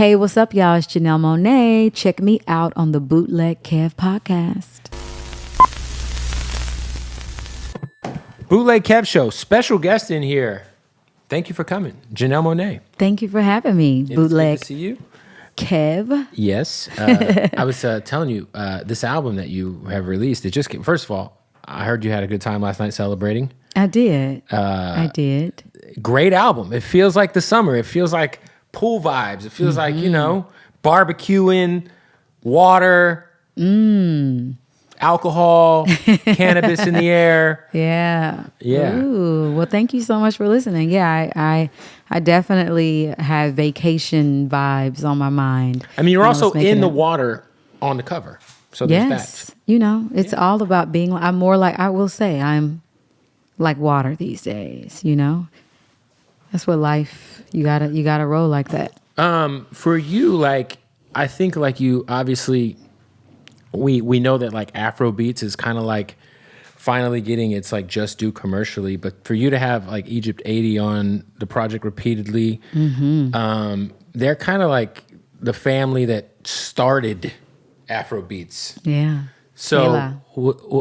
Hey, what's up, y'all? It's Janelle Monáe. Check me out on the Bootleg Kev podcast. Bootleg Kev Show, special guest in here. Thank you for coming, Janelle Monáe. Thank you for having me, Bootleg. It's good to see you. Kev. Yes. I was telling you, this album that you have released, it just came. First of all, I heard you had a good time last night celebrating. I did. Great album. It feels like the summer. It feels like pool vibes. It feels like, barbecuing, water, alcohol, cannabis in the air. Yeah. Yeah. Ooh, well, thank you so much for listening. Yeah, I definitely have vacation vibes on my mind. I mean, you're also in the water on the cover. So there's that. It's all about being, I'm more like, I will say, I'm like water these days, That's what life, you gotta roll like that. For you, like, I think like you, obviously, we know that like Afro beats is kind of like finally getting its like just due commercially, but for you to have like Egypt 80 on the project repeatedly, they're kind of like the family that started Afro beats. Yeah. So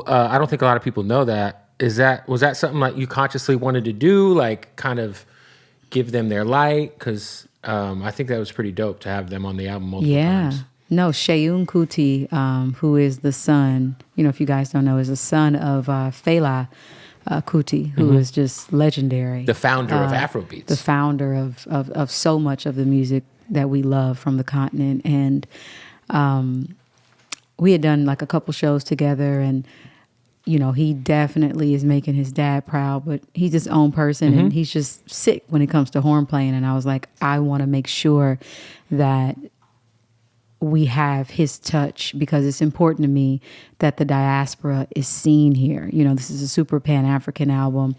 I don't think a lot of people know that. Was that something like you consciously wanted to do, like kind of give them their light? Because I think that was pretty dope to have them on the album multiple times. No, Seun Kuti, who is the son, if you guys don't know, is the son of Fela Kuti, who is just legendary. The founder of Afrobeats. The founder of so much of the music that we love from the continent. And we had done like a couple shows together, and he definitely is making his dad proud, but he's his own person and he's just sick when it comes to horn playing. And I was like, I want to make sure that we have his touch, because it's important to me that the diaspora is seen here. This is a super Pan-African album.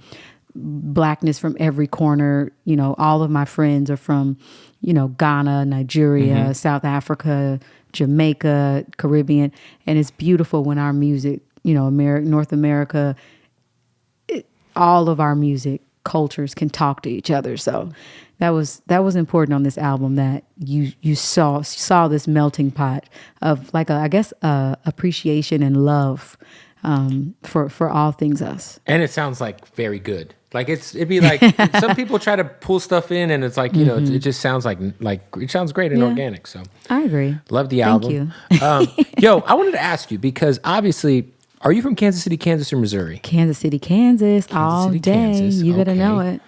Blackness from every corner. All of my friends are from, Ghana, Nigeria, South Africa, Jamaica, Caribbean. And it's beautiful when our music, North America, all of our music cultures can talk to each other. So that was important on this album, that you saw this melting pot of like appreciation and love for all things us. And it sounds like very good. Like it'd be like some people try to pull stuff in, and it's like it just sounds like it sounds great and organic. So I agree. Love the album. Thank you. Yo, I wanted to ask you, because obviously, are you from Kansas City, Kansas, or Missouri? Kansas City, Kansas, all day. Kansas. You better know it.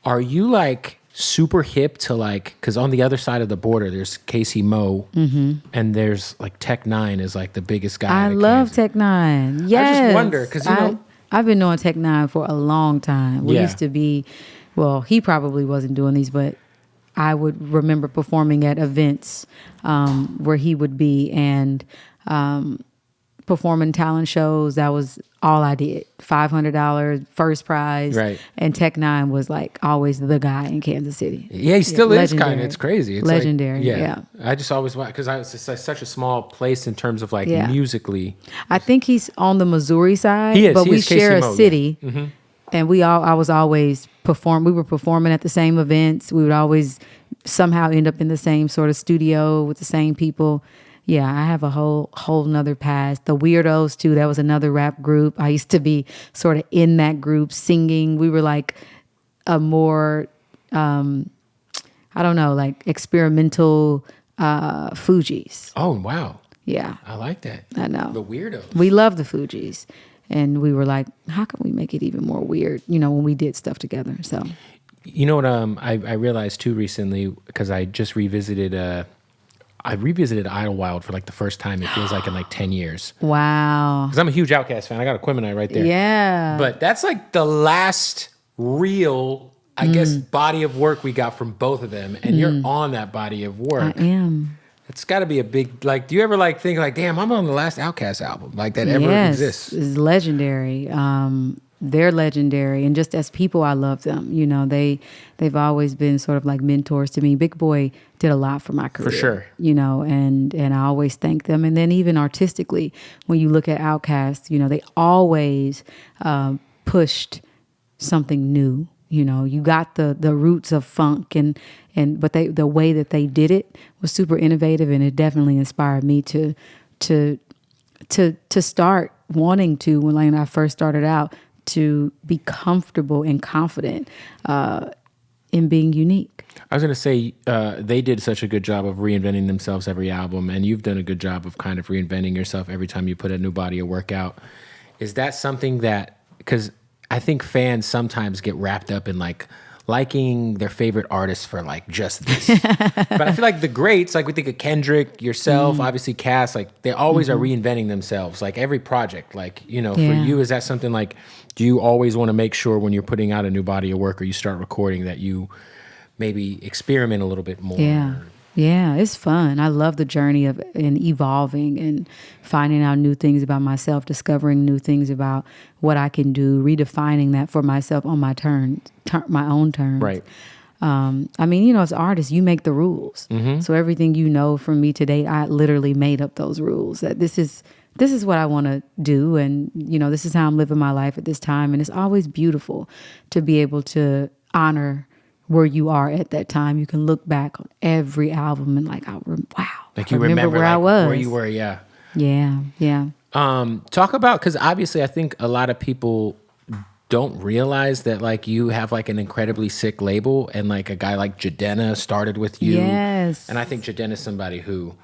Are you like super hip to like, because on the other side of the border, there's Casey Mo, and there's like Tech Nine is like the biggest guy. I love Tech Nine. Yes. I just wonder, because I've been knowing Tech Nine for a long time. We used to be, well, he probably wasn't doing these, but I would remember performing at events where he would be, and performing talent shows. That was all I did. $500 first prize. Right. And Tech Nine was like always the guy in Kansas City. Yeah, he still is kind of. It's crazy. It's legendary. Like, yeah. I just always want, because it's like such a small place in terms of like musically. I think he's on the Missouri side. He is. But he we is share Casey a Mo, city. Yeah. And I was always we were performing at the same events. We would always somehow end up in the same sort of studio with the same people. Yeah, I have a whole nother past. The Weirdos too, that was another rap group. I used to be sort of in that group singing. We were like a more, I don't know, like experimental Fugees. Oh, wow. Yeah. I like that. I know. The Weirdos. We love the Fugees. And we were like, how can we make it even more weird, when we did stuff together? So, you know what I realized too recently, because I just revisited Idlewild for like the first time, it feels like in like 10 years. Wow. Because I'm a huge Outkast fan. I got a Quimini right there. Yeah. But that's like the last real, I guess, body of work we got from both of them. And you're on that body of work. I am. It's got to be a big, like, do you ever like think like, damn, I'm on the last Outkast album, like that ever exists? It's legendary. They're legendary, and just as people, I love them. They've always been sort of like mentors to me. Big Boy did a lot for my career, for sure. And I always thank them. And then even artistically, when you look at Outkast, they always pushed something new. You got the roots of funk but the way that they did it was super innovative, and it definitely inspired me to start wanting to, when I first started out, to be comfortable and confident in being unique. I was going to say, they did such a good job of reinventing themselves every album, and you've done a good job of kind of reinventing yourself every time you put a new body of work out. Is that something that, because I think fans sometimes get wrapped up in like liking their favorite artists for like just this. But I feel like the greats, like we think of Kendrick, yourself, obviously Cass, like they always are reinventing themselves, like every project. Like, for you, is that something like, do you always want to make sure when you're putting out a new body of work or you start recording that you maybe experiment a little bit more? Yeah, it's fun. I love the journey of and evolving and finding out new things about myself, discovering new things about what I can do, redefining that for myself on my my own terms. Right. As artists, you make the rules. So everything from me today, I literally made up those rules. That this is what I want to do, and this is how I'm living my life at this time. And it's always beautiful to be able to honor where you are at that time. You can look back on every album and like, wow. Like you remember where I was. Where you were, yeah. Yeah. Talk about, because obviously I think a lot of people don't realize that like you have like an incredibly sick label, and like a guy like Jadena started with you. Yes. And I think Jadena is somebody who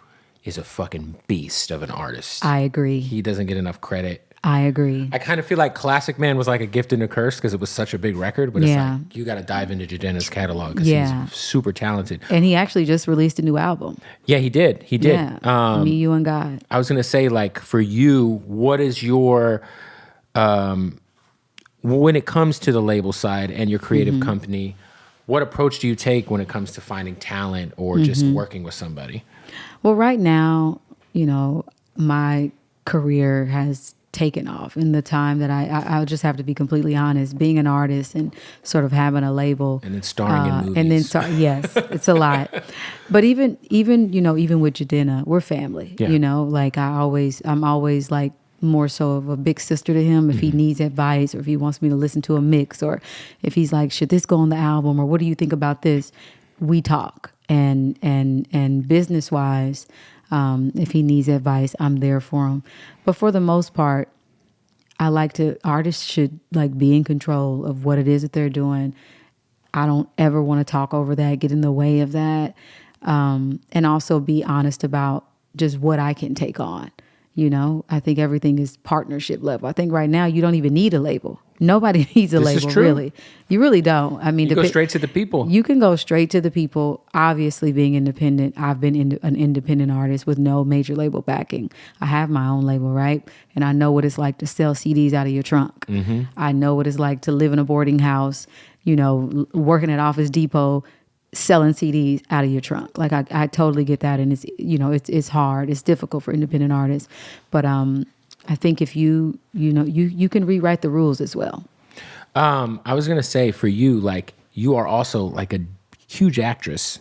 is a fucking beast of an artist. I agree. He doesn't get enough credit. I agree. I kind of feel like Classic Man was like a gift and a curse because it was such a big record, but it's like you got to dive into Jadena's catalog because he's super talented. And he actually just released a new album. Yeah, he did. Yeah. Me, You, and God. I was going to say, like, for you, what is your, when it comes to the label side and your creative company, what approach do you take when it comes to finding talent or just working with somebody? Well, right now, my career has taken off in the time that I'll just have to be completely honest, being an artist and sort of having a label. And then starring in movies. And then, yes, it's a lot. But even with Jadena, we're family, like I'm always like more so of a big sister to him. If he needs advice or if he wants me to listen to a mix or if he's like, should this go on the album or what do you think about this? We talk and business wise, if he needs advice, I'm there for him. But for the most part, artists should like be in control of what it is that they're doing. I don't ever want to talk over that, get in the way of that. And also be honest about just what I can take on. I think everything is partnership level. I think right now you don't even need a label. Nobody needs a label, really. You really don't. I mean, you go straight to the people. You can go straight to the people. Obviously, being independent, I've been an independent artist with no major label backing. I have my own label, right? And I know what it's like to sell CDs out of your trunk. I know what it's like to live in a boarding house, working at Office Depot, selling CDs out of your trunk. Like I totally get that, and it's hard. It's difficult for independent artists, but I think if you can rewrite the rules as well. I was gonna say for you, like you are also like a huge actress.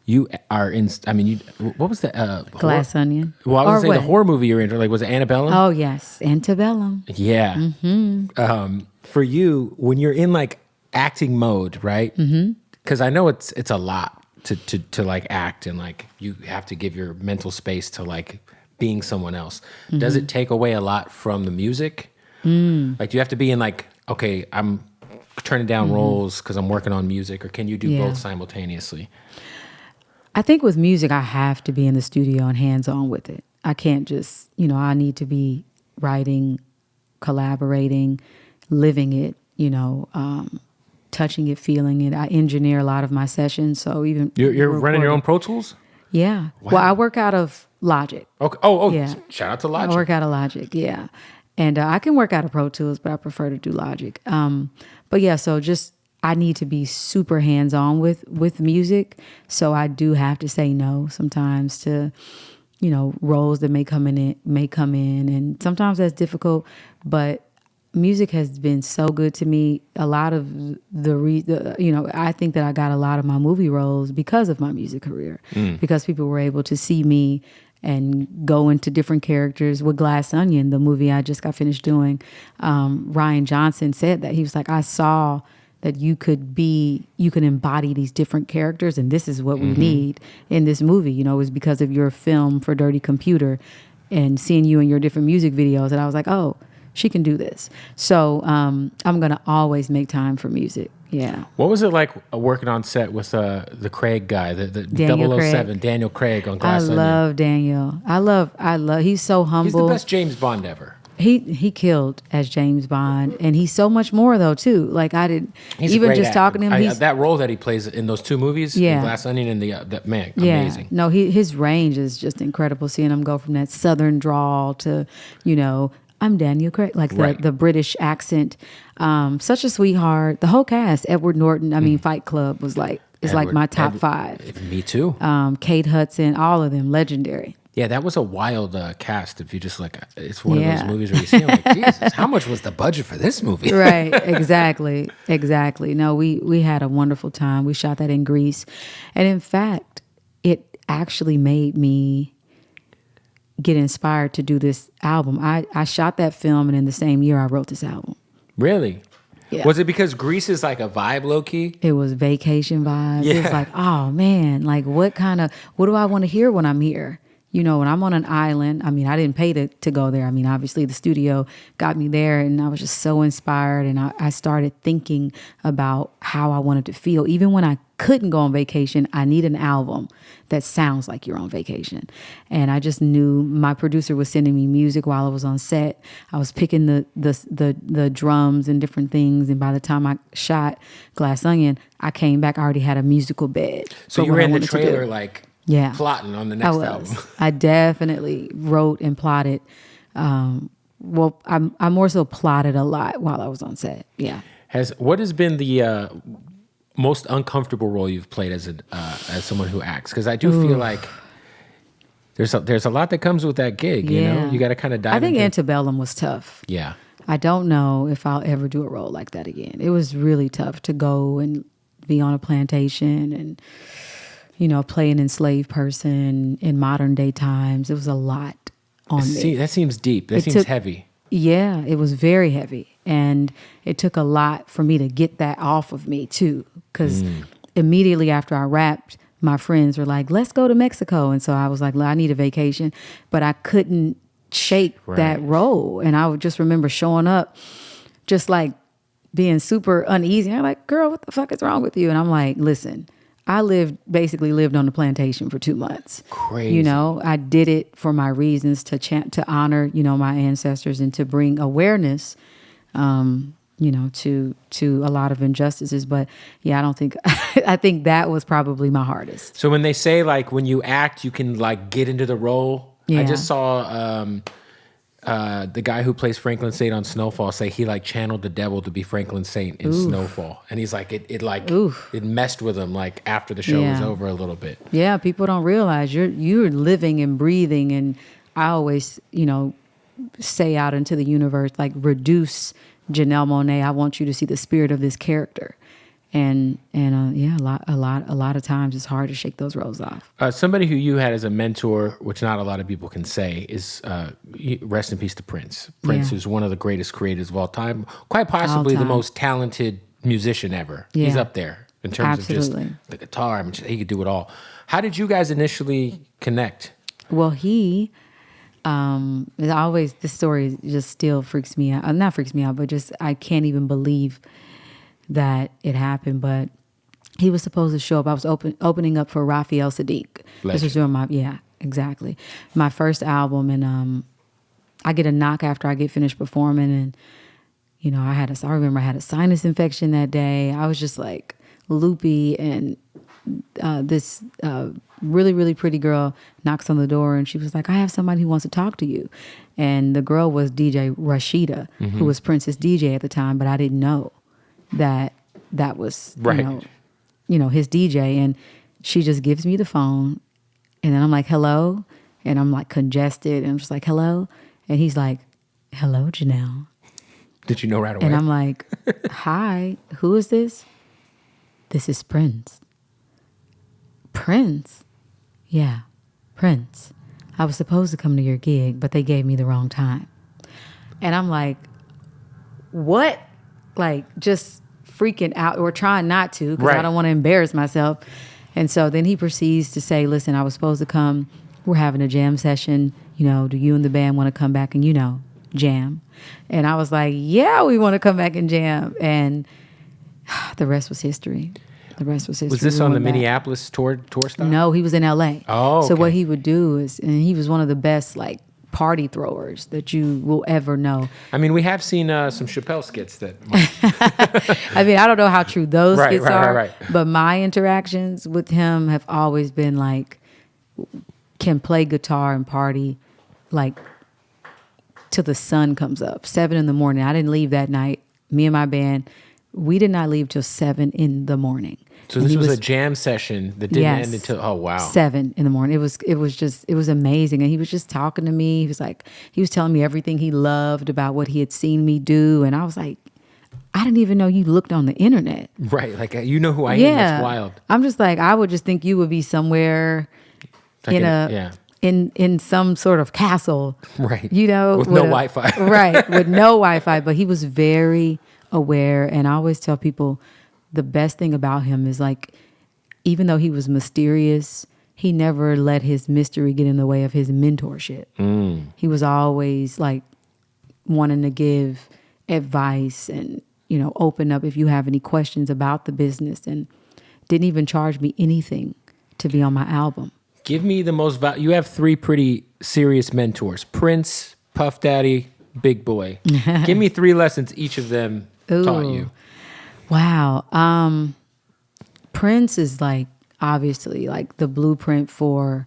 You are in. I mean, what was the Glass Onion? Well, I was gonna say the horror movie you're in. Like, was it Antebellum? Oh yes, Antebellum. Yeah. For you, when you're in like acting mode, right? Because I know it's a lot to like act and like you have to give your mental space to like being someone else. Does it take away a lot from the music? Like, do you have to be in like, okay, I'm turning down roles because I'm working on music, or can you do both simultaneously? I think with music, I have to be in the studio and hands-on with it. I can't just, I need to be writing, collaborating, living it, touching it, feeling it. I engineer a lot of my sessions, so even you're running your own Pro Tools? Yeah. Wow. Well, I work out of Logic. Okay. Yeah. Shout out to Logic. I work out of Logic, yeah. And I can work out of Pro Tools, but I prefer to do Logic. But yeah, so just I need to be super hands-on with music, so I do have to say no sometimes to, roles that may come in, and sometimes that's difficult, but music has been so good to me. A lot of I think that I got a lot of my movie roles because of my music career, because people were able to see me and go into different characters. With Glass Onion, the movie I just got finished doing, Ryan Johnson said that. He was like, I saw that you can embody these different characters, and this is what we need in this movie. You know, it was because of your film for Dirty Computer and seeing you in your different music videos, and I was like, oh, she can do this. So I'm gonna always make time for music. Yeah. What was it like working on set with the Craig guy, the Daniel 007, Craig. Daniel Craig on Glass Onion? I love Daniel. I love. He's so humble. He's the best James Bond ever. He killed as James Bond, and he's so much more though too. Like I did, He's even a great just actor. talking to him. That role that he plays in those two movies, Yeah. Glass Onion and that man, yeah, amazing. no, his range is just incredible. Seeing him go from that Southern drawl to, I'm Daniel Craig, like the British accent. Such a sweetheart. The whole cast, Edward Norton. I mean, Fight Club was like my top five. Me too. Kate Hudson, all of them legendary. Yeah, that was a wild cast. If you just it's one of those movies where you see, like, Jesus, how much was the budget for this movie? Right, exactly. No, we had a wonderful time. We shot that in Greece. And in fact, it actually made me get inspired to do this album. I shot that film, and in the same year I wrote this album. Really? Yeah. Was it because Greece is like a vibe, low-key? It was vacation vibes. Yeah. It was like, oh man, like what do I want to hear when I'm here? When I'm on an island, I mean, I didn't pay to go there. I mean, obviously the studio got me there, and I was just so inspired. And I started thinking about how I wanted to feel. Even when I couldn't go on vacation, I need an album that sounds like you're on vacation. And I just knew my producer was sending me music while I was on set. I was picking the drums and different things. And by the time I shot Glass Onion, I came back, I already had a musical bed. So you were in the trailer, plotting on the next album. I definitely wrote and plotted. I more so plotted a lot while I was on set. Yeah. What has been the most uncomfortable role you've played as someone who acts? Because I do feel like there's a lot that comes with that gig. You know, you got to kind of dive. I think Antebellum was tough. Yeah. I don't know if I'll ever do a role like that again. It was really tough to go and be on a plantation and play an enslaved person in modern day times. It was a lot on me. That seems deep. That seems heavy. Yeah, it was very heavy. And it took a lot for me to get that off of me too. Because immediately after I rapped, my friends were like, let's go to Mexico. And so I was like, I need a vacation. But I couldn't shake that role. And I would just remember showing up just like being super uneasy. I'm like, girl, what the fuck is wrong with you? And I'm like, listen, I basically lived on the plantation for 2 months. Crazy. I did it for my reasons to honor, my ancestors and to bring awareness, to a lot of injustices. But yeah, I don't think, I think that was probably my hardest. So when they say like, when you act, you can like get into the role. Yeah. I just saw the guy who plays Franklin Saint on Snowfall say he like channeled the devil to be Franklin Saint in Snowfall, and he's like it messed with him like after the show was over a little bit. Yeah, people don't realize you're living and breathing, and I always say out into the universe like reduce Janelle Monáe. I want you to see the spirit of this character. And a lot of times it's hard to shake those roles off. Somebody who you had as a mentor, which not a lot of people can say, is rest in peace to Prince. Prince, who's one of the greatest creators of all time, quite possibly the most talented musician ever. Yeah. He's up there in terms of just the guitar. I mean, he could do it all. How did you guys initially connect? Well, this story just still freaks me out. Not freaks me out, but just I can't even believe that it happened. But he was supposed to show up. I was opening up for Raphael Sadiq. Legend. This was during exactly. My first album, and I get a knock after I get finished performing, and I remember I had a sinus infection that day. I was just like loopy, and this really, really pretty girl knocks on the door, and she was like, I have somebody who wants to talk to you. And the girl was DJ Rashida, who was Prince's DJ at the time, but I didn't know that was his DJ. And she just gives me the phone, and then I'm like, hello, and I'm like congested, and I'm just like, hello, and he's like, hello, Janelle. Did you know right away? And I'm like, hi, who is this? This is Prince. Prince? Yeah, Prince. I was supposed to come to your gig, but they gave me the wrong time. And I'm like, what? Like, just freaking out or trying not to because I Right. don't want to embarrass myself. And so then he proceeds to say, listen, I was supposed to come. We're having a jam session. You know, do you and the band want to come back and, you know, jam? And I was like, yeah, we want to come back and jam. And the rest was history. The rest was history. Was this We on the went back. Minneapolis tour stop? No, he was in LA. Oh, So okay. what he would do is, and he was one of the best, like, party throwers that you will ever know. I mean, we have seen some Chappelle skits that. I mean, I don't know how true those Right, skits right, are, right. but my interactions with him have always been like, can play guitar and party like till the sun comes up, 7 a.m. I didn't leave that night. Me and my band, we did not leave till 7 a.m. So And this he was a jam session that didn't end until, oh, wow. 7 a.m. It was amazing. And he was just talking to me. He was telling me everything he loved about what he had seen me do. And I was like, I didn't even know you looked on the internet. Right. Like, you know who I am. Yeah. That's wild. I'm just like, I would just think you would be somewhere Like in some sort of castle. Right. You know, With no Wi-Fi. Right. With no Wi-Fi. But he was very aware. And I always tell people the best thing about him is like, even though he was mysterious, he never let his mystery get in the way of his mentorship. He was always like wanting to give advice and, you know, open up if you have any questions about the business, and didn't even charge me anything to be on my album. Give me the most you have 3 pretty serious mentors: Prince, Puff Daddy, Big Boy. Give me 3 lessons each of them taught you. Wow. Prince is like obviously like the blueprint for,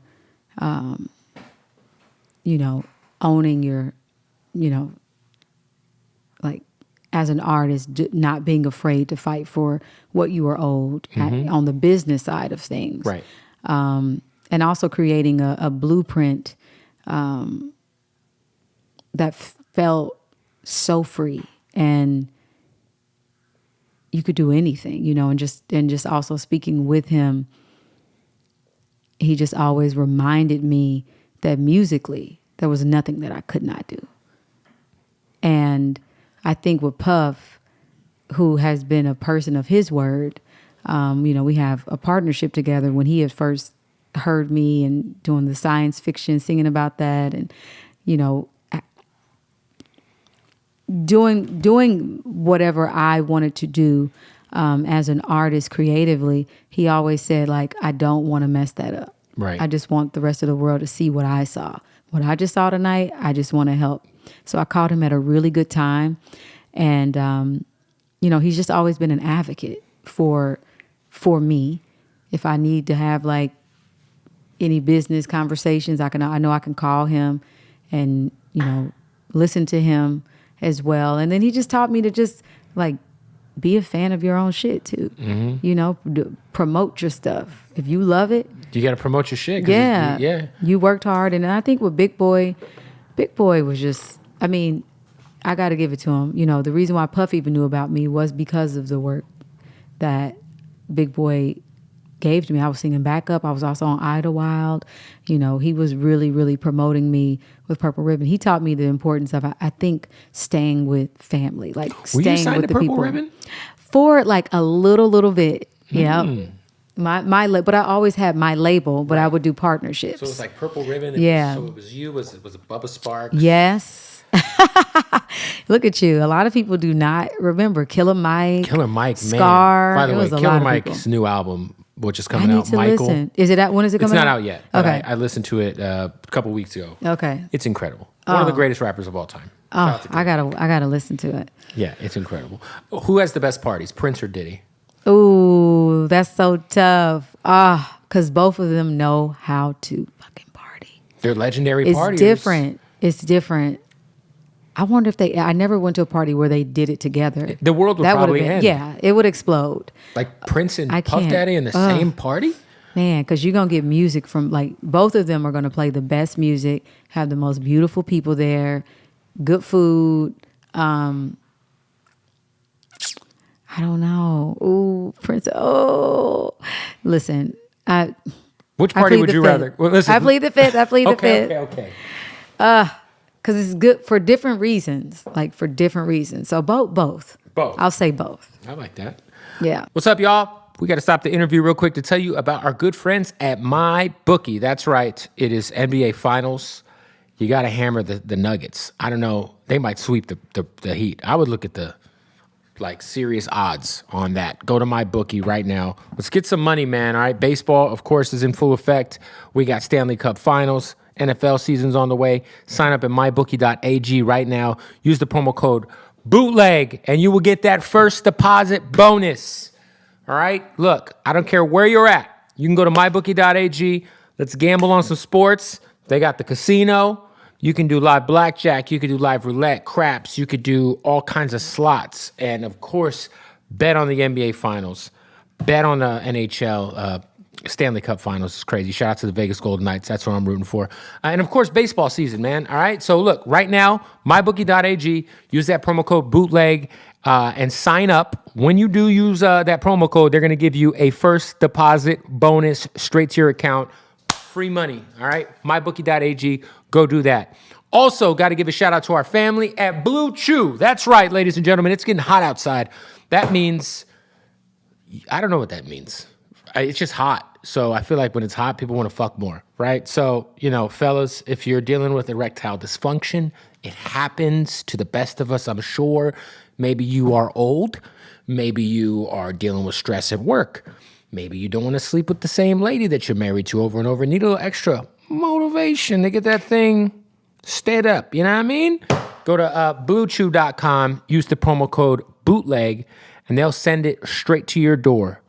you know, owning your, you know, like as an artist, not being afraid to fight for what you are owed on the business side of things. Right. And also creating a blueprint that felt so free, and you could do anything, you know, and just also speaking with him, he just always reminded me that musically there was nothing that I could not do. And I think with Puff, who has been a person of his word, you know, we have a partnership together. When he had first heard me and doing the science fiction, singing about that, and, you know, doing whatever I wanted to do as an artist creatively, he always said, like, I don't want to mess that up. Right. I just want the rest of the world to see what I saw. What I just saw tonight, I just want to help. So I called him at a really good time. And, you know, he's just always been an advocate for me. If I need to have like any business conversations, I know I can call him and, you know, listen to him as well. And then he just taught me to just like be a fan of your own shit too. You know, promote your stuff. If you love it, You got to promote your shit. yeah. You worked hard. And I think with Big Boy was just, I mean, I got to give it to him. You know, the reason why Puff even knew about me was because of the work that Big Boy gave to me. I was singing backup. I was also on Idlewild. You know, he was really, really promoting me with Purple Ribbon. He taught me the importance of, I think, staying with family, like Were you staying signed with to the Purple people. Ribbon? For like a little bit. Yeah. But I always had my label, but I would do partnerships. So it was like Purple Ribbon. Yeah. So it was you. Was it Bubba Sparks? Yes. Look at you. A lot of people do not remember Killer Mike. Killer Mike, Scar. man. By the It way, was a Killer lot of Mike's people. new album, which is I coming need out, to Michael. listen. Is it out? When is it It's coming not out yet. But Okay. I listened to it a couple weeks ago. Okay. It's incredible. One of the greatest rappers of all time. Oh, I gotta listen to it. Yeah, it's incredible. Who has the best parties, Prince or Diddy? Ooh, that's so tough. Because both of them know how to fucking party. They're legendary It's partiers. different. It's different. I wonder if I never went to a party where they did it together. The world would That would've probably been- end. Yeah, it would explode. Like Prince and I Puff can't. Daddy in the same party? Man, because you're going to get music from, like, both of them are going to play the best music, have the most beautiful people there, good food. I don't know. Ooh, Prince. Oh, listen. Which I party plead would the you fifth. rather? Well, listen. I plead the fifth. I plead the Okay, fifth. okay. Because it's good for different reasons. Like, for different reasons. So both. Both. I'll say both. I like that. Yeah. What's up, y'all? We got to stop the interview real quick to tell you about our good friends at MyBookie. That's right. It is NBA Finals. You got to hammer the Nuggets. I don't know. They might sweep the Heat. I would look at the serious odds on that. Go to MyBookie right now. Let's get some money, man. All right. Baseball, of course, is in full effect. We got Stanley Cup Finals. NFL season's on the way. Sign up at mybookie.ag right now. Use the promo code Bootleg, and you will get that first deposit bonus. All right? Look, I don't care where you're at. You can go to mybookie.ag. Let's gamble on some sports. They got the casino. You can do live blackjack. You can do live roulette, craps. You could do all kinds of slots. And, of course, bet on the NBA Finals. Bet on the NHL Stanley Cup Finals. Is crazy. Shout out to the Vegas Golden Knights. That's what I'm rooting for. And, of course, baseball season, man. All right? So, look, right now, mybookie.ag. Use that promo code BOOTLEG and sign up. When you do use that promo code, they're going to give you a first deposit bonus straight to your account. Free money, all right? mybookie.ag. Go do that. Also, got to give a shout out to our family at Blue Chew. That's right, ladies and gentlemen. It's getting hot outside. That means, I don't know what that means. It's just hot. So I feel like when it's hot, people want to fuck more, right? So, fellas, if you're dealing with erectile dysfunction, it happens to the best of us, I'm sure. Maybe you are old. Maybe you are dealing with stress at work. Maybe you don't want to sleep with the same lady that you're married to over and over. Need a little extra motivation to get that thing stayed up. You know what I mean? Go to bluechew.com, use the promo code BOOTLEG, and they'll send it straight to your door.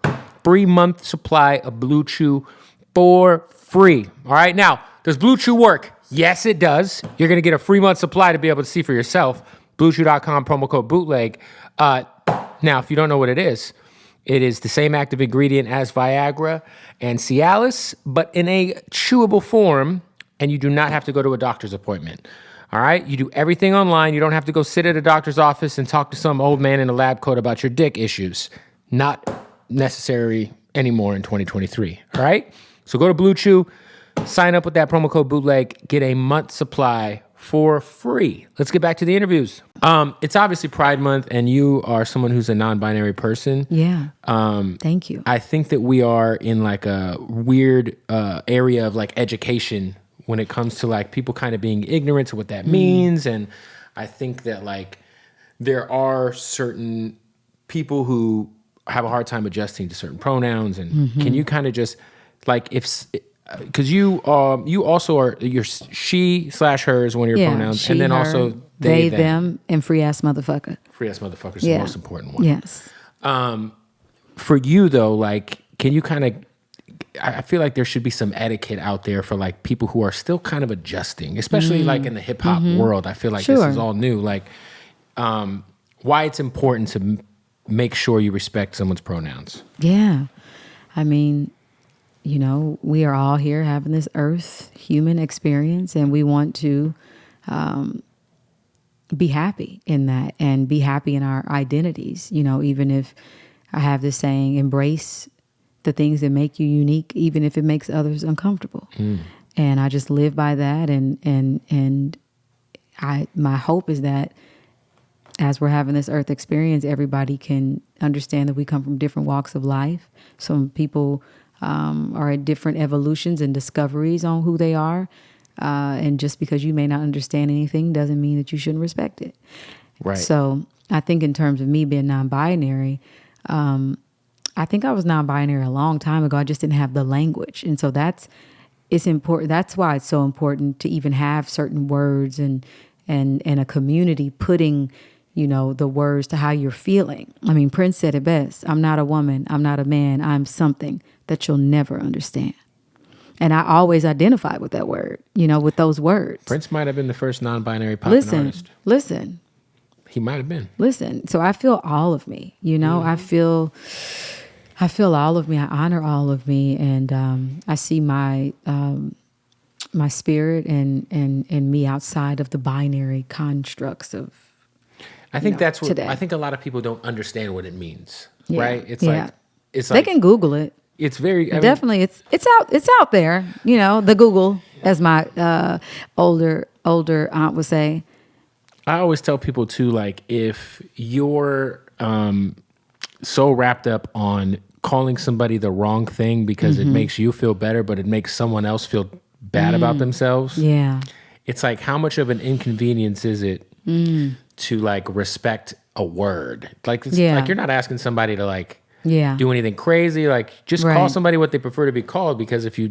3-month supply of Blue Chew for free. All right. Now, does Blue Chew work? Yes, it does. You're going to get a 3-month supply to be able to see for yourself. BlueChew.com, promo code BOOTLEG. Now, if you don't know what it is the same active ingredient as Viagra and Cialis, but in a chewable form, and you do not have to go to a doctor's appointment. All right? You do everything online. You don't have to go sit at a doctor's office and talk to some old man in a lab coat about your dick issues. Not necessary anymore in 2023. All right? So go to Blue Chew, sign up with that promo code BOOTLEG, get a month supply for free. Let's get back to the interviews. It's obviously Pride Month, and you are someone who's a non-binary person. Yeah. Thank you. I think that we are in like a weird area of like education when it comes to like people kind of being ignorant to what that means. And I think that like there are certain people who have a hard time adjusting to certain pronouns. And can you kind of just like because you also are, you're she/her is one of your pronouns, she, and then her, also they them, and free ass motherfucker. Free ass motherfucker is the most important one. Yes. For you though, like, can you kind of? I feel like there should be some etiquette out there for like people who are still kind of adjusting, especially like in the hip hop world. I feel like this is all new. Like, why it's important to make sure you respect someone's pronouns. Yeah, I mean, we are all here having this earth human experience, and we want to be happy in that and be happy in our identities. Even if I have this saying, embrace the things that make you unique, even if it makes others uncomfortable. And I just live by that. And my hope is that as we're having this earth experience, everybody can understand that we come from different walks of life. Some people are at different evolutions and discoveries on who they are. And just because you may not understand anything doesn't mean that you shouldn't respect it. Right. So I think in terms of me being non-binary, I think I was non-binary a long time ago. I just didn't have the language. And so it's important. That's why it's so important to even have certain words and a community putting, the words to how you're feeling. I mean, Prince said it best. I'm not a woman. I'm not a man. I'm something that you'll never understand. And I always identify with that word, with those words. Prince might have been the first non-binary pop artist. Listen. He might have been. Listen. So I feel all of me, I feel all of me. I honor all of me. And I see my spirit and me outside of the binary constructs of, I think that's what today. I think a lot of people don't understand what it means, right? It's like they can Google it. It's very definitely it's out there. The Google, as my older aunt would say. I always tell people too, like if you're so wrapped up on calling somebody the wrong thing because it makes you feel better, but it makes someone else feel bad about themselves. Yeah. It's like, how much of an inconvenience is it to like respect a word? Like, like you're not asking somebody to like do anything crazy. Like, just call somebody what they prefer to be called, because if you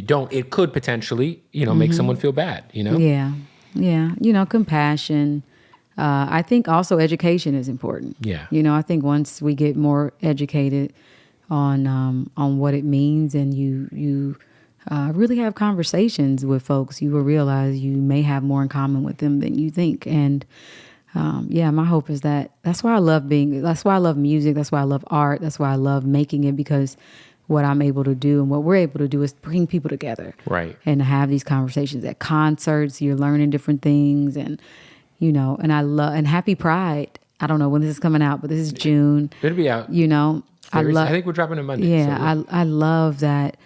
don't, it could potentially, make someone feel bad, Yeah. Yeah. Compassion. I think also education is important. Yeah. I think once we get more educated on what it means, and you really have conversations with folks, you will realize you may have more in common with them than you think. And my hope is that's why I love music. That's why I love art. That's why I love making it, because what I'm able to do and what we're able to do is bring people together. Right. And have these conversations at concerts. You're learning different things, and and I love, and Happy Pride. I don't know when this is coming out, but this is June. It'll be out. I think we're dropping it Monday. Yeah, so I love that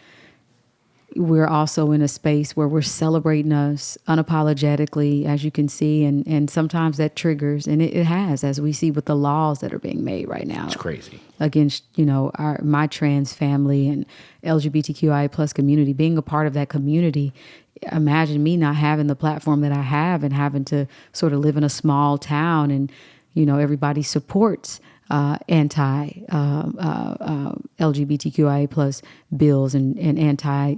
we're also in a space where we're celebrating us unapologetically, as you can see, and sometimes that triggers, and it has, as we see with the laws that are being made right now. It's crazy. Against, my trans family and LGBTQI plus community, being a part of that community. Imagine me not having the platform that I have and having to sort of live in a small town, and, everybody supports anti LGBTQI plus bills and anti,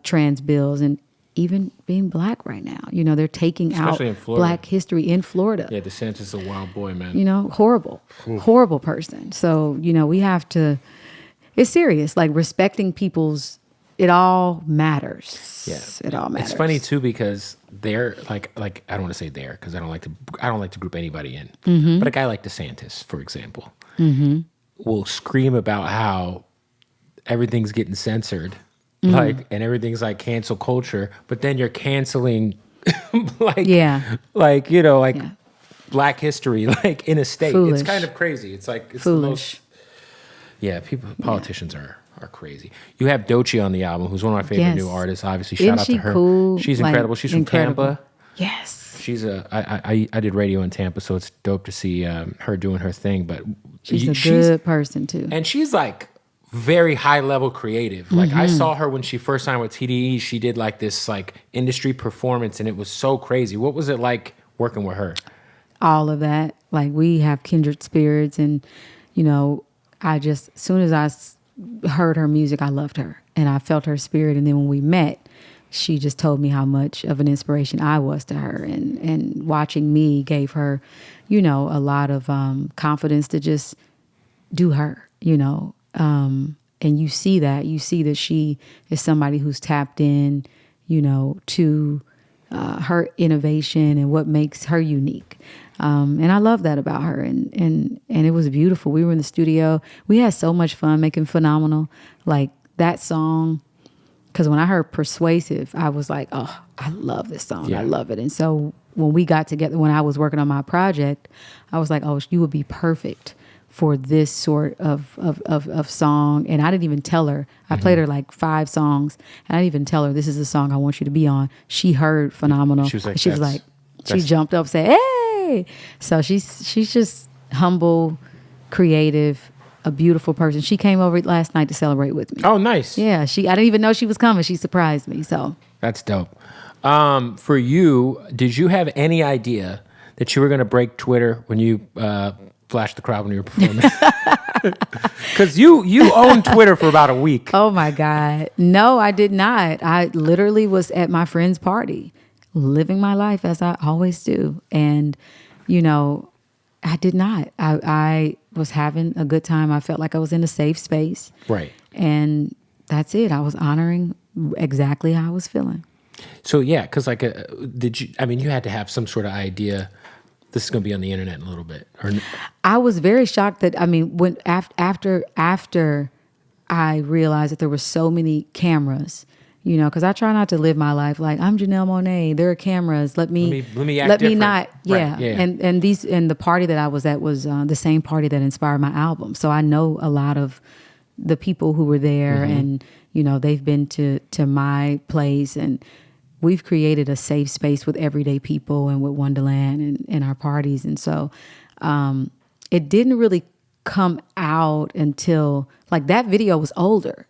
trans bills, and even being Black right now. They're taking especially out Black history in Florida. Yeah, DeSantis is a wild boy, man. Horrible person. So, we have to, it's serious, like respecting people's, it all matters. Yeah, it all matters. It's funny too, because they're like I don't want to say they're, because I don't like to group anybody in. But a guy like DeSantis, for example, will scream about how everything's getting censored, and everything's like cancel culture. But then you're canceling, Black history, like in a state. Foolish. It's kind of crazy. It's like it's foolish. Politicians are crazy. You have Doechii on the album, who's one of my favorite new artists. Obviously, shout out to her. Cool? She's incredible. She's from Tampa. Yes. She's I did radio in Tampa, so it's dope to see her doing her thing. But she's a good person too, and she's like very high level creative. Like I saw her when she first signed with TDE. She did like this like industry performance, and it was so crazy. What was it like working with her? All of that. Like, we have kindred spirits, and I just, as soon as I heard her music, I loved her and I felt her spirit. And then when we met, she just told me how much of an inspiration I was to her, and watching me gave her, a lot of confidence to just do her, and you see that she is somebody who's tapped in, to her innovation and what makes her unique. And I love that about her. And it was beautiful. We were in the studio. We had so much fun making Phenomenal. Like that song, because when I heard Persuasive, I was like, oh, I love this song. Yeah. I love it. And so when we got together, when I was working on my project, I was like, oh, you would be perfect for this sort of song. And I didn't even tell her. I played her like 5 songs, and I didn't even tell her, this is the song I want you to be on. She heard Phenomenal. She was like, she jumped up, said, hey. So she's just humble, creative, a beautiful person. She came over last night to celebrate with me. Oh, nice. Yeah, I didn't even know she was coming. She surprised me. So that's dope. For you, did you have any idea that you were going to break Twitter when you flashed the crowd when you were performing? Because you owned Twitter for about a week. Oh my God. No, I did not. I literally was at my friend's party, living my life as I always do. And, I did not. I was having a good time. I felt like I was in a safe space. Right. And that's it. I was honoring exactly how I was feeling. So, yeah, because you had to have some sort of idea this is going to be on the internet in a little bit. I was very shocked that, when after I realized that there were so many cameras, because I try not to live my life like I'm Janelle Monáe. There are cameras. Let me act different. Not. Yeah. Right. Yeah. And the party that I was at was the same party that inspired my album. So I know a lot of the people who were there, and they've been to my place, and we've created a safe space with everyday people and with Wonderland and our parties. And so it it didn't really come out until like that video was older.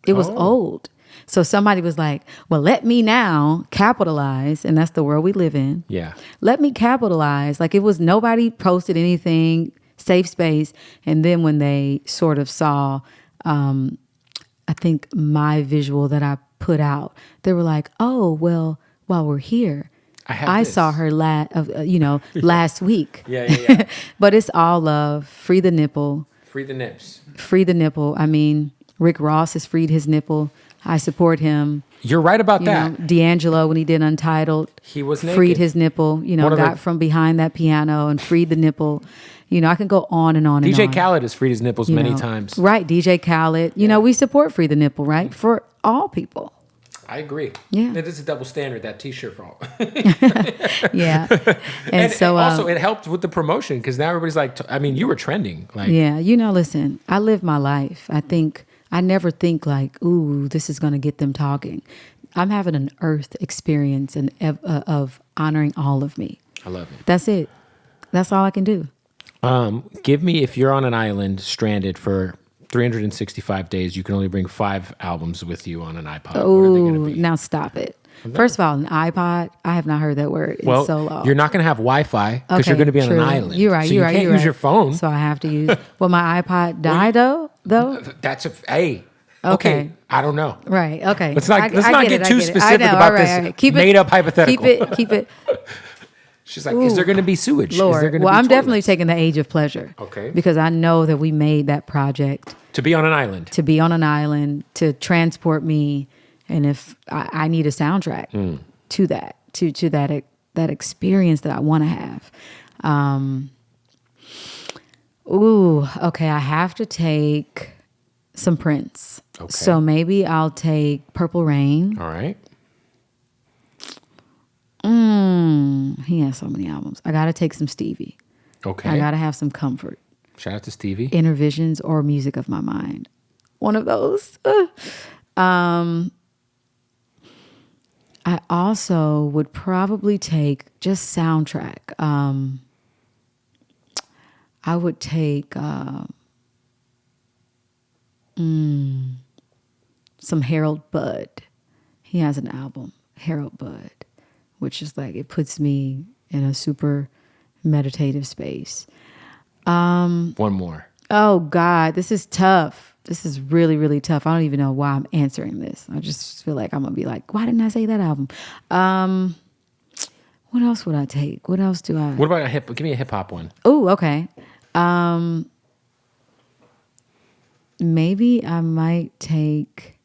It was old. So somebody was like, well, let me now capitalize. And that's the world we live in. Yeah. Let me capitalize. Like it was nobody posted anything, safe space. And then when they sort of saw, I think my visual that I put out, they were like, oh, well, while we're here, I saw her last week. Yeah. But it's all love. Free the nipple. Free the nips. Free the nipple. I mean, Rick Ross has freed his nipple. I support him. You're right about that. D'Angelo, when he did Untitled, he was naked. Freed his nipple. Got from behind that piano and freed the nipple. I can go on and on and on. DJ Khaled has freed his nipples many times. Right, DJ Khaled. We support Free the Nipple, right? For all people. I agree. Yeah. It is a double standard, that T-shirt for all. Yeah. And so... and also, it helped with the promotion because now everybody's like... you were trending. Yeah. Listen, I live my life. I never think like, ooh, this is going to get them talking. I'm having an earth experience of honoring all of me. I love it. That's it. That's all I can do. Give me, if you're on an island stranded for 365 days, you can only bring 5 albums with you on an iPod. Oh, what are they going to be? Now stop it. First of all, an iPod, I have not heard that word in so long. You're not going to have Wi-Fi because you're going to be on an island. You're right. So you can't use your phone. So I have to use... Will my iPod die though? That's okay. I don't know. Right. Okay. Let's not get too specific about this made-up hypothetical. Keep it. She's like, is there going to be sewage? Lord. Is there going to be I'm toilets? definitely taking the age of pleasure. Okay. Because I know that we made that project. To be on an island. To be on an island, to transport me. And if I need a soundtrack to that, to that experience that I want to have. Okay. I have to take some Prince. Okay. So maybe I'll take Purple Rain. All right. He has so many albums. I got to take some Stevie. Okay. I got to have some Comfort. Shout out to Stevie. Inner Visions or Music of My Mind. One of those. I also would probably take just soundtrack. I would take some Harold Budd. He has an album, Harold Budd, which is like, it puts me in a super meditative space. One more. Oh God, this is tough. This is really, really tough. I don't even know why I'm answering this. I just feel like I'm going to be like, why didn't I say that album? What else would I take? What else do I... What about give me a hip hop one. Oh, okay. Maybe I might take...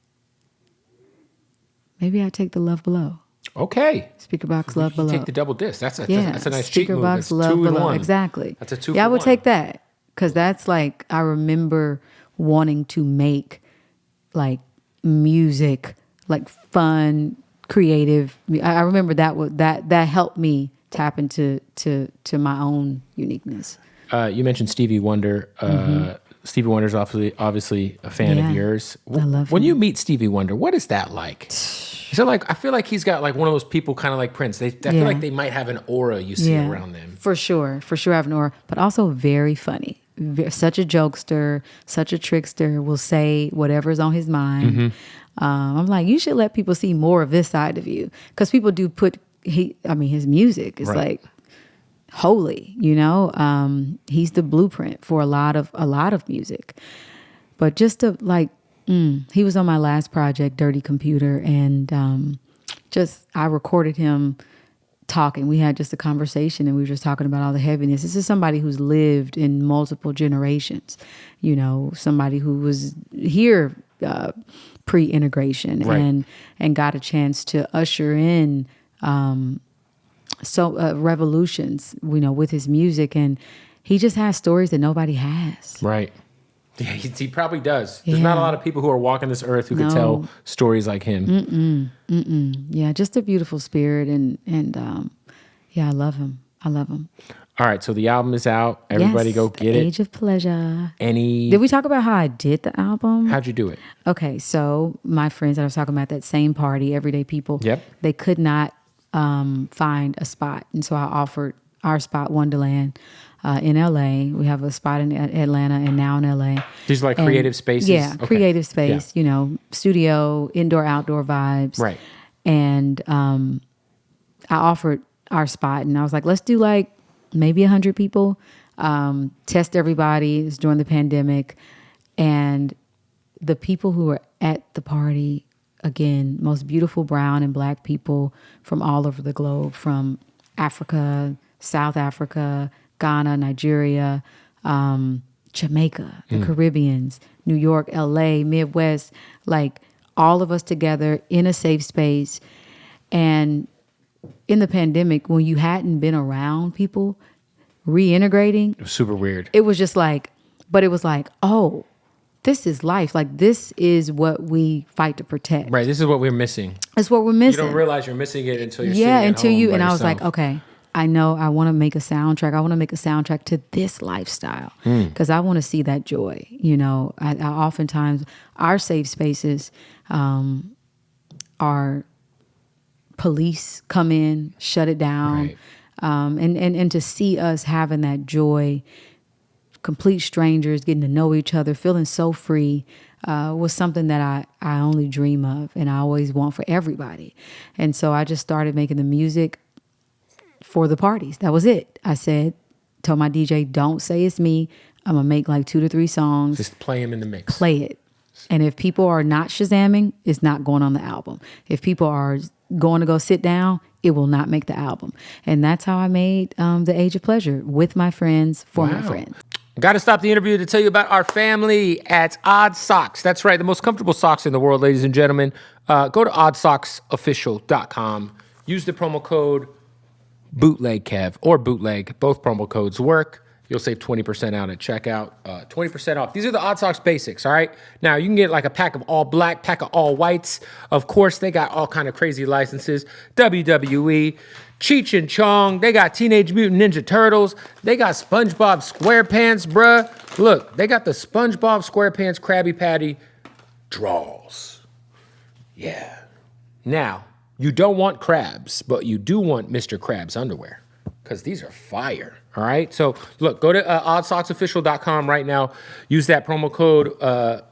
Maybe I take the Love Below. Okay. Speakerbox Love Below. Take the double disc. That's a nice cheat move. Speakerbox Love Below. Exactly. That's a 2 for 1. Yeah, I would take that. Because that's like, I remember wanting to make like music, like fun, creative. I remember that helped me tap into my own uniqueness. You mentioned Stevie Wonder. Stevie Wonder's obviously a fan of yours. I love when him. you meet Stevie Wonder, what is that like? So like, I feel like he's got like one of those people kind of like Prince. I feel like they might have an aura you see around them. For sure I have an aura, but also very funny. Such a jokester, such a trickster, will say whatever's on his mind. I'm like, you should let people see more of this side of you. Because people do his music is like holy, he's the blueprint for a lot of music. But just to like, he was on my last project, Dirty Computer, and I recorded him talking. We had just a conversation and we were just talking about all the heaviness. This is somebody who's lived in multiple generations, somebody who was here pre-integration and got a chance to usher in revolutions, with his music. And he just has stories that nobody has. Right. Yeah, he probably does. There's not a lot of people who are walking this earth who can tell stories like him. Yeah, just a beautiful spirit, and I love him. All right, so the album is out. Everybody go get it. Age of Pleasure. Did we talk about how I did the album? How'd you do it? Okay, so my friends that I was talking about, that same party, Everyday People, they could not find a spot, and so I offered our spot, Wonderland. in LA. We have a spot in Atlanta and now in LA. These are like creative spaces? Yeah, Okay. creative space, studio, indoor, outdoor vibes. Right. And I offered our spot and I was like, let's do like maybe 100 people, test everybody. It's during the pandemic. And the people who were at the party, again, most beautiful brown and black people from all over the globe, from Africa, South Africa, Ghana, Nigeria, Jamaica, the Caribbeans, New York, LA, Midwest, like all of us together in a safe space. And in the pandemic, when you hadn't been around people, reintegrating, It was super weird. it was just like, but it was like, oh, this is life. Like, this is what we fight to protect. Right. This is what we're missing. That's what we're You missing. don't realize you're missing it until you're sitting at until home you, by and I was like, yourself. okay, I know I want to make a soundtrack. I want to make a soundtrack to this lifestyle because I want to see that joy. I oftentimes, our safe spaces are police come in, shut it down. Right. And to see us having that joy, complete strangers, getting to know each other, feeling so free, was something that I only dream of and I always want for everybody. And so I just started making the music for the parties. That was it. I told my DJ, don't say it's me. I'm going to make like 2 to 3 songs. Just play them in the mix. Play it. And if people are not Shazamming, it's not going on the album. If people are going to go sit down, it will not make the album. And that's how I made The Age of Pleasure, with my friends, for my friends. Got to stop the interview to tell you about our family at Odd Socks. That's right, the most comfortable socks in the world, ladies and gentlemen. Go to oddsocksofficial.com. Use the promo code Bootleg Kev or Bootleg. Both promo codes work. You'll save 20% out at checkout. 20% off. These are the Odd Socks basics, all right? Now, you can get like a pack of all black, pack of all whites. Of course, they got all kind of crazy licenses. WWE, Cheech and Chong. They got Teenage Mutant Ninja Turtles. They got SpongeBob SquarePants, bruh. Look, they got the SpongeBob SquarePants Krabby Patty draws. Yeah. Now, you don't want crabs, but you do want Mr. Krabs underwear because these are fire. All right. So look, go to oddsocksofficial.com right now. Use that promo code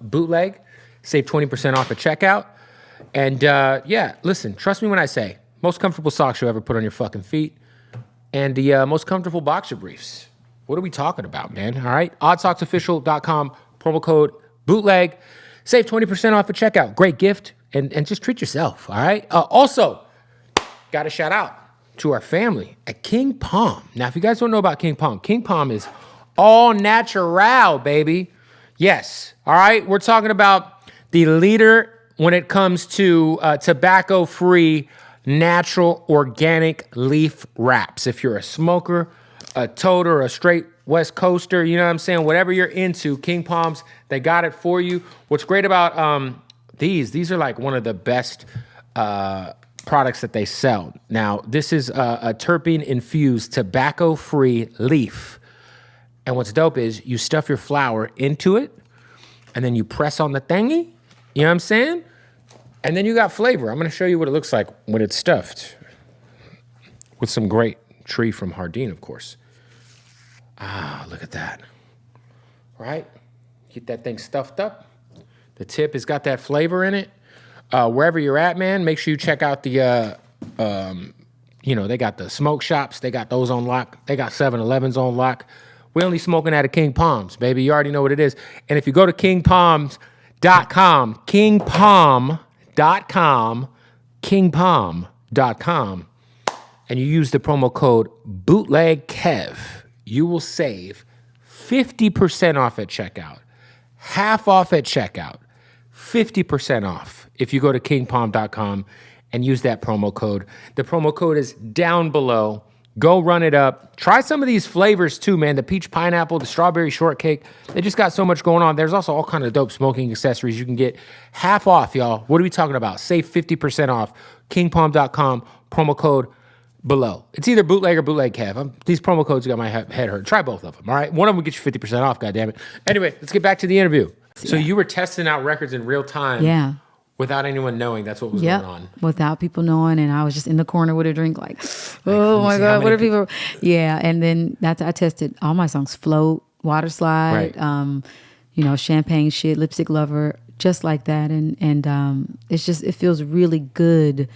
Bootleg. Save 20% off at checkout. And listen, trust me when I say most comfortable socks you'll ever put on your fucking feet and the most comfortable boxer briefs. What are we talking about, man? All right. Oddsocksofficial.com, promo code Bootleg. Save 20% off at checkout. Great gift. And just treat yourself. All right. Also, got to shout out to our family at King Palm. Now, if you guys don't know about King Palm is all natural, baby. Yes, all right? We're talking about the leader when it comes to tobacco-free, natural, organic leaf wraps. If you're a smoker, a toter, a straight West Coaster, you know what I'm saying? Whatever you're into, King Palms, they got it for you. What's great about these are like one of the best products that they sell. Now, this is a terpene-infused, tobacco-free leaf. And what's dope is you stuff your flower into it, and then you press on the thingy, you know what I'm saying? And then you got flavor. I'm going to show you what it looks like when it's stuffed with some great tree from Hardin, of course. Ah, look at that. Right? Get that thing stuffed up. The tip has got that flavor in it. Wherever you're at, man, make sure you check out the, they got the smoke shops. They got those on lock. They got 7-Elevens on lock. We only smoking out of King Palms, baby. You already know what it is. And if you go to kingpalms.com, kingpalm.com, and you use the promo code BootlegKev, you will save 50% off at checkout, half off at checkout, 50% off if you go to kingpalm.com and use that promo code. The promo code is down below. Go run it up. Try some of these flavors too, man. The peach pineapple, the strawberry shortcake. They just got so much going on. There's also all kind of dope smoking accessories you can get half off, y'all. What are we talking about? Save 50% off. kingpalm.com, promo code below. It's either Bootleg or Bootleg Kev. These promo codes got my head hurt. Try both of them, all right? One of them will get you 50% off, goddammit. Anyway, let's get back to the interview. So you were testing out records in real time. Yeah. Without anyone knowing, that's what was going on. Without people knowing, and I was just in the corner with a drink, like, oh my God, what are people? Yeah, and then I tested all my songs: Float, Water Slide, Champagne Shit, Lipstick Lover, just like that, and it feels really good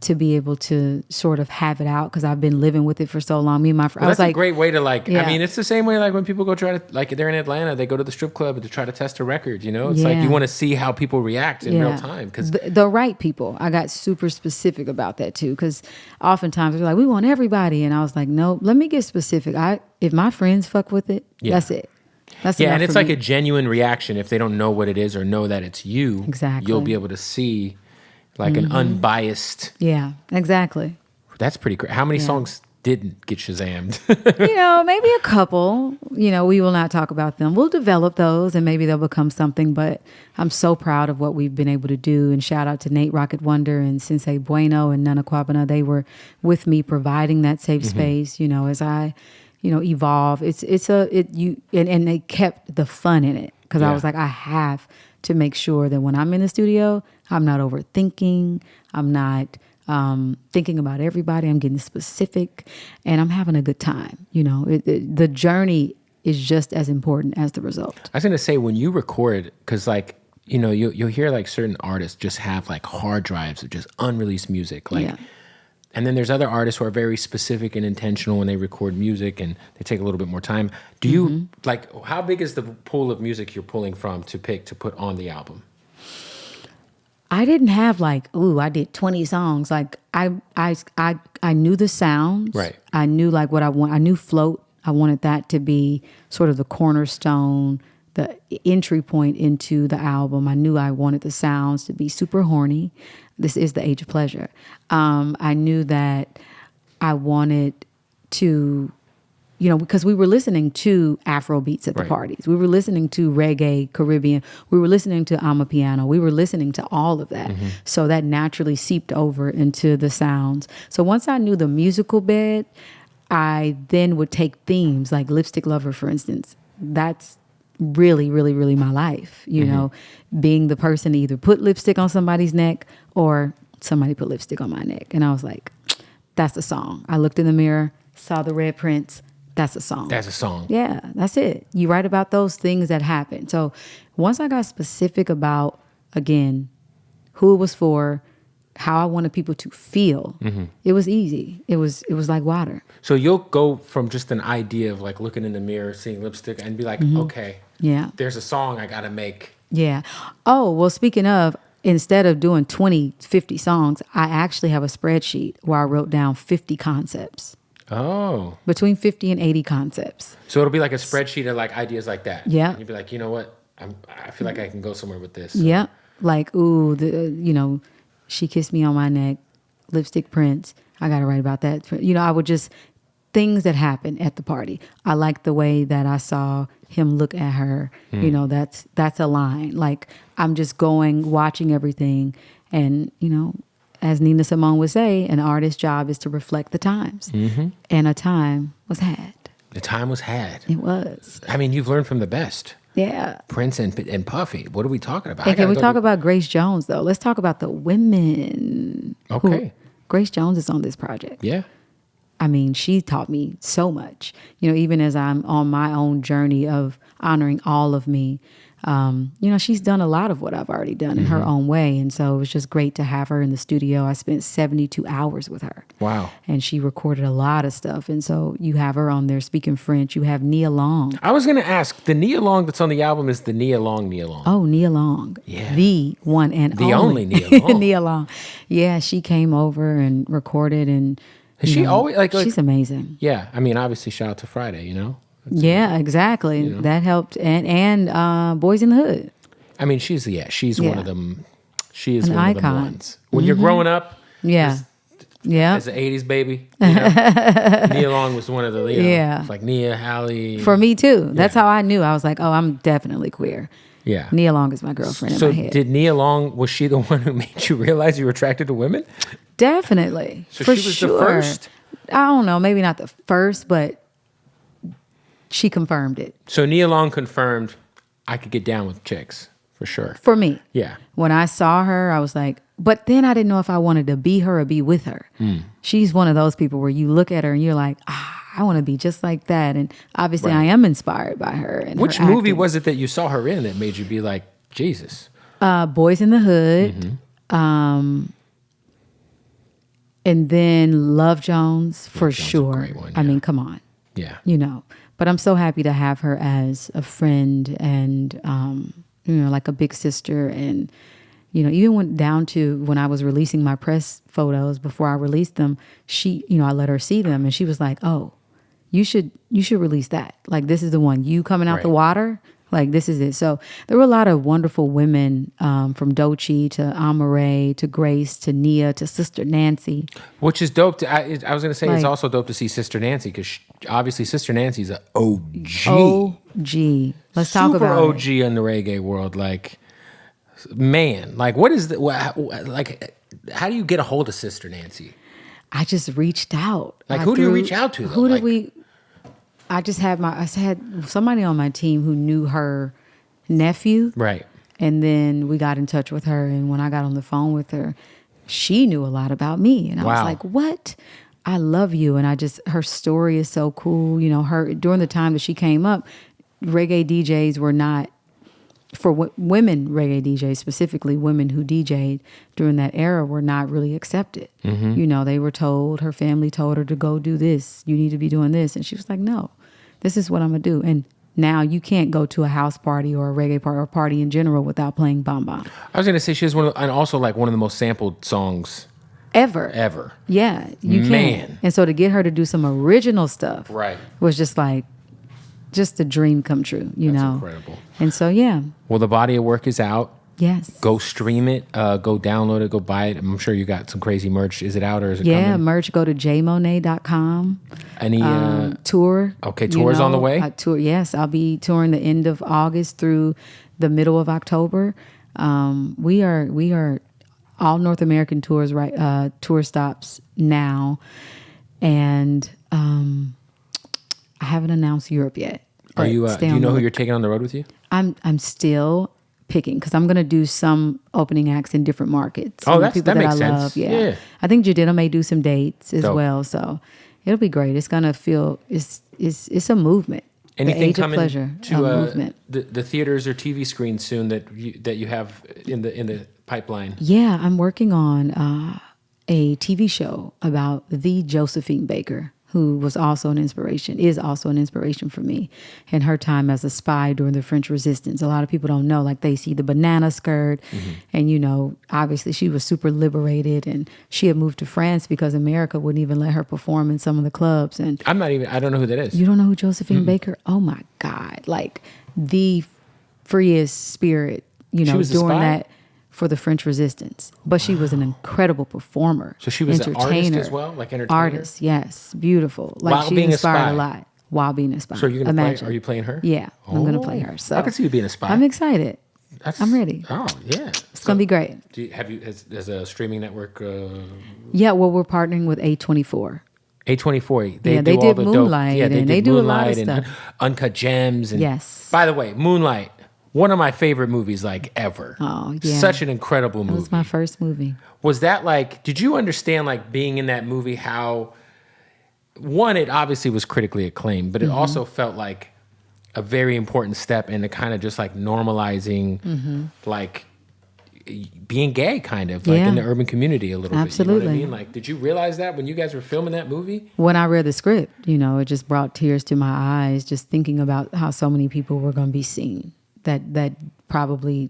to be able to sort of have it out because I've been living with it for so long. Me and my friend, that's a great way to I mean, it's the same way like when people go try to they're in Atlanta, they go to the strip club to try to test a record. It's like you want to see how people react in real time because the right people. I got super specific about that too because oftentimes they're like, we want everybody, and I was like, no, let me get specific. If my friends fuck with it, that's it. That's and it's like a genuine reaction. If they don't know what it is or know that it's you, exactly, you'll be able to see like an unbiased. Yeah, exactly. That's pretty great. How many songs didn't get Shazammed? Maybe a couple. We will not talk about them. We'll develop those and maybe they'll become something. But I'm so proud of what we've been able to do. And shout out to Nate Rocket Wonder and Sensei Bueno and Nana Kwabena. They were with me providing that safe space. As I evolve. And they kept the fun in it because I was like, I have to make sure that when I'm in the studio, I'm not overthinking. I'm not thinking about everybody. I'm getting specific, and I'm having a good time. The journey is just as important as the result. I was gonna say when you record, because you'll hear like certain artists just have like hard drives of just unreleased music, and then there's other artists who are very specific and intentional when they record music and they take a little bit more time. Do you how big is the pool of music you're pulling from to put on the album? I didn't have I did 20 songs. Like I knew the sounds. Right. I knew what I want. I knew Float. I wanted that to be sort of the cornerstone, the entry point into the album. I knew I wanted the sounds to be super horny. This is the age of pleasure. I knew that I wanted to, because we were listening to Afro beats at the parties. We were listening to reggae, Caribbean. We were listening to Amapiano. We were listening to all of that. So that naturally seeped over into the sounds. So once I knew the musical bed, I then would take themes like Lipstick Lover, for instance. That's really, really, really my life, being the person to either put lipstick on somebody's neck or somebody put lipstick on my neck. And I was like, that's a song. I looked in the mirror, saw the red prints. That's a song. That's a song. Yeah, that's it. You write about those things that happen. So once I got specific about, again, who it was for, how I wanted people to feel, it was easy. It was like water. So you'll go from just an idea of like looking in the mirror, seeing lipstick and be like, okay, there's a song I got to make. Yeah. Oh, well, speaking of, instead of doing 20, 50 songs, I actually have a spreadsheet where I wrote down 50 concepts. Oh. Between 50 and 80 concepts. So it'll be like a spreadsheet of like ideas like that. Yeah. And you'll be like, you know what? I feel like I can go somewhere with this. So. Yeah. Like, she kissed me on my neck, lipstick prints. I got to write about that. I would just, things that happened at the party. I like the way that I saw him look at her. That's a line. Like, I'm just watching everything. And, as Nina Simone would say, an artist's job is to reflect the times. And a time was had. The time was had. It was. I mean, you've learned from the best. Yeah. Prince and Puffy. What are we talking about? And can we talk about Grace Jones, though? Let's talk about the women. Okay. Grace Jones is on this project. Yeah. I mean, she taught me so much. Even as I'm on my own journey of honoring all of me, she's done a lot of what I've already done in her own way. And so it was just great to have her in the studio. I spent 72 hours with her. Wow. And she recorded a lot of stuff. And so you have her on there speaking French. You have Nia Long. I was going to ask, the Nia Long that's on the album is the Nia Long. Oh, Nia Long. Yeah. The one and the only Nia Long. Nia Long. Yeah, she came over and recorded and... Is she always like she's amazing. Yeah. I mean, obviously, shout out to Friday, Yeah, exactly. That helped. And Boys in the Hood. I mean, she's one of them. She is an one icon. of them ones. When you're growing up, yeah, as an 80s baby, Nia Long was one of the, it's like Nia, Hallie. For me too. That's how I knew. I was like, oh, I'm definitely queer. Yeah. Nia Long is my girlfriend in my head. So did Nia Long, was she the one who made you realize you were attracted to women? Definitely. So for she was sure. the first? I don't know, maybe not the first, but she confirmed it. So Nia Long confirmed I could get down with chicks. For sure. For me. Yeah. When I saw her, I was like, but then I didn't know if I wanted to be her or be with her. She's one of those people where you look at her and you're like, I want to be just like that. And obviously I am inspired by her. And Which her movie acting. was it that you saw her in that made you be like, Jesus? Boys in the Hood. And then Love Jones for Jones is a sure. great one, I yeah. mean, come on. Yeah. You know, but I'm so happy to have her as a friend and, you know, like a big sister. And, you know, even went down to when I was releasing my press photos before I released them, I let her see them and she was like, oh, you should release that. Like, this is the one, you coming out the water. Like, this is it. So there were a lot of wonderful women, from Doechii to Amare to Grace to Nia to Sister Nancy. Which is dope. I was going to say it's Like- also dope to see Sister Nancy because obviously Sister Nancy's an OG. OG. Let's talk Super about OG it. in the reggae world. Like, man, like what is the, like, how do you get a hold of Sister Nancy? I just reached out. Like, who do you reach out to, though? Who Like- did we? I had somebody on my team who knew her nephew. Right. And then we got in touch with her. And when I got on the phone with her, she knew a lot about me. And I was Wow. like, what? I love you. And her story is so cool. You know, during the time that she came up, reggae DJs were not, for women reggae DJs, specifically women who DJ'd during that era, were not really accepted. You know, they were told, her family told her to go do this. You need to be doing this. And she was like, no, this is what I'm going to do. And now you can't go to a house party or a reggae party or a party in general without playing Bam Bam. I was going to say she has and also like one of the most sampled songs Ever. Yeah, you Man. can. And so to get her to do some original stuff Right. was just like, just a dream come true, you That's know? incredible. And so, yeah, Well, the body of work is out. yes. Go stream it. Go download it. Go buy it. I'm sure you got some crazy merch. Is it out or is it Yeah, coming? merch, go to jmonae.com. Any Tour. Okay, tour's on the way? Tour, yes. I'll be touring the end of August through the middle of October. We are all North American tours, right? Tour stops now. And I haven't announced Europe yet. Are but you? stay Do you on know the who look. you're taking on the road with you? I'm still picking because I'm going to do some opening acts in different markets. Oh, You know, that makes sense. Yeah. Yeah. I think Jadena may do some dates as Dope. well. So it'll be great. It's going to feel, it's a movement. Anything the Age coming of Pleasure, to a movement. the theaters or TV screens soon that you have in the pipeline? Yeah, I'm working on a TV show about the Josephine Baker, who is also an inspiration for me and her time as a spy during the French Resistance. A lot of people don't know, like they see the banana skirt and, you know, obviously she was super liberated and she had moved to France because America wouldn't even let her perform in some of the clubs. And I don't know who that is. you don't know who Josephine Baker? Oh my God. Like the freest spirit, you She know, was a during spy? that for the French Resistance. But she was an incredible performer. So she was an artist entertainer. as well, like entertainer? Artist, yes. Beautiful. Like While she being a inspired spy? a lot while being a spy. So you're gonna Imagine. play? Are you playing her? Yeah, I'm gonna Oh, play her. So I can see you being a spy. I'm excited. I'm ready. Oh yeah, It's gonna be great. Has a streaming network? Yeah, well, we're partnering with A24. A24. Yeah, they do all did the dope. Moonlight, Yeah, and they did do a lot of Moonlight and stuff. Uncut Gems. And Yes. By the way, Moonlight, one of my favorite movies like ever. Oh, yeah. Such an incredible That movie. was my first movie. Was that like? Did you understand like being in that movie? How one, it obviously was critically acclaimed, but it Mm-hmm. also felt like a very important step into kind of just like normalizing, like being gay, kind of like Mm-hmm. Yeah. in the urban community a little bit. You know Absolutely. what I mean? Like, did you realize that when you guys were filming that movie? When I read the script, you know, it just brought tears to my eyes just thinking about how so many people were going to be seen that probably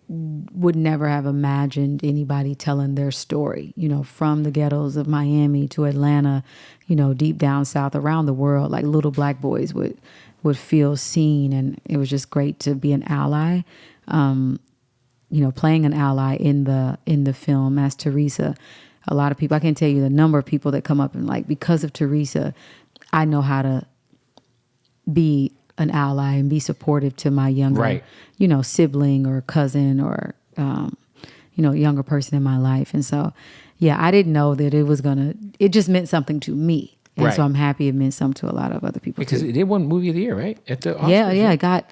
would never have imagined anybody telling their story, you know, from the ghettos of Miami to Atlanta, you know, deep down south around the world, like little black boys would feel seen. And it was just great to be an ally, you know, playing an ally in the film as Teresa. A lot of people, I can't tell you the number of people that come up and like, because of Teresa, I know how to be an ally and be supportive to my younger, Right. you know, sibling or cousin or, you know, younger person in my life. And so, yeah, I didn't know that it just meant something to me. And Right. so I'm happy it meant something to a lot of other people Because too. it did win Movie of the Year, right? At the Oscars, Yeah, it got,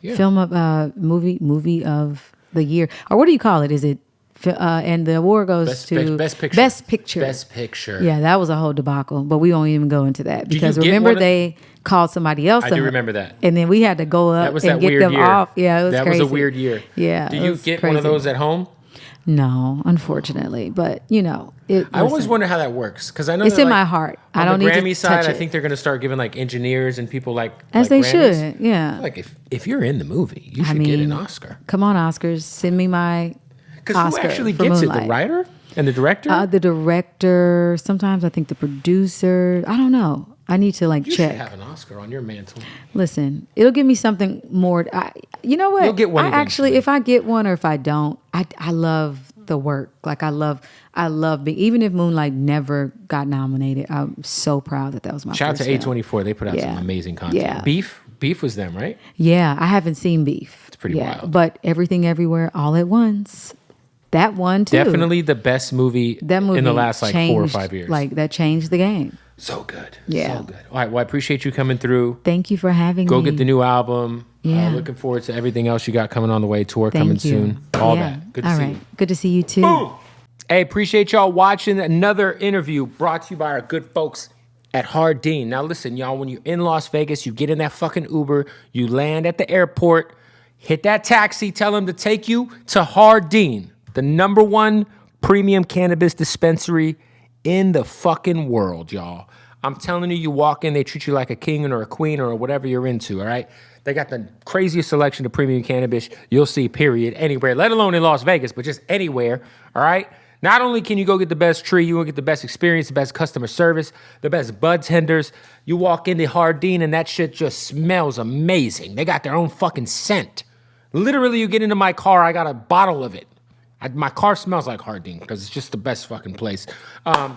film of movie of the year, or what do you call it? Is it? And the award goes to Best Picture. Best Picture. Best Picture. Yeah, that was a whole debacle, but we won't even go into that because you get remember one of- they called somebody else. I do remember that. and then we had to go up That was and that get weird them year. off. Yeah, it was that crazy. was a weird year. Yeah, Do it you was get one of crazy. those at home? No, unfortunately, but I always wonder how that works because I know it's that, in like, my heart. I on don't the need Grammy to side, touch I it. think they're going to start giving like engineers and people like As like they Grammys. should. Yeah. Like if you're in the movie, you should get an Oscar. Come on, Oscars, send me my Because who Oscar actually for gets it? Moonlight. The writer and the director? The director. Sometimes I think the producer. I don't know. I need to you check. should have an Oscar on your mantle. Listen, it'll give me something more. You know what? You'll get one I actually, eventually. if I get one or if I don't, I love the work. Like I love being, even if Moonlight never got nominated, I'm so proud that was my Shout out first to film. A24. They put out some amazing content. Yeah. Beef was them, right? Yeah, I haven't seen Beef. It's pretty wild. But Everything Everywhere All at Once. That one too. Definitely the best movie, That movie in the last like changed, 4 or 5 years. Like that changed the game. So good. Yeah. So good. All right. Well, I appreciate you coming through. Thank you for having Go me. get the new album. Yeah. Looking forward to everything else you got coming on the way. Tour Thank coming you. soon. All Yeah. that. Good to All see right. you. Good to see you too. Boom. Hey, appreciate y'all watching another interview brought to you by our good folks at Hardin. Now listen, y'all, when you're in Las Vegas, you get in that fucking Uber, you land at the airport, hit that taxi, tell them to take you to Hardin, the #1 premium cannabis dispensary in the fucking world, y'all. I'm telling you, you walk in, they treat you like a king or a queen or whatever you're into, all right? They got the craziest selection of premium cannabis you'll see, period, anywhere, let alone in Las Vegas, but just anywhere, all right? Not only can you go get the best tree, you will get the best experience, the best customer service, the best bud tenders. You walk into Hardin and that shit just smells amazing. They got their own fucking scent. Literally, you get into my car, I got a bottle of it. My car smells like Hardin because it's just the best fucking place.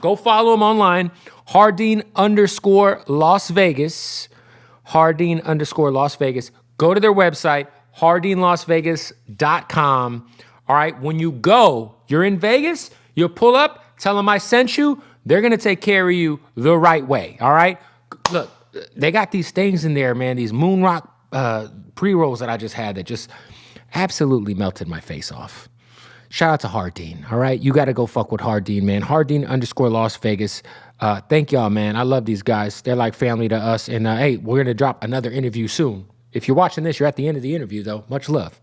Go follow them online, Hardin_Las Vegas. Hardin_Las Vegas. Go to their website, hardinlasvegas.com. All right, when you go, you're in Vegas, you'll pull up, tell them I sent you. They're going to take care of you the right way. All right, look, they got these things in there, man, these moon rock pre-rolls that I just had that just absolutely melted my face off. Shout out to Hardin, all right? You got to go fuck with Hardin, man. Hardin_Las Vegas. Thank y'all, man. I love these guys. They're like family to us. And hey, we're going to drop another interview soon. If you're watching this, you're at the end of the interview, though. Much love.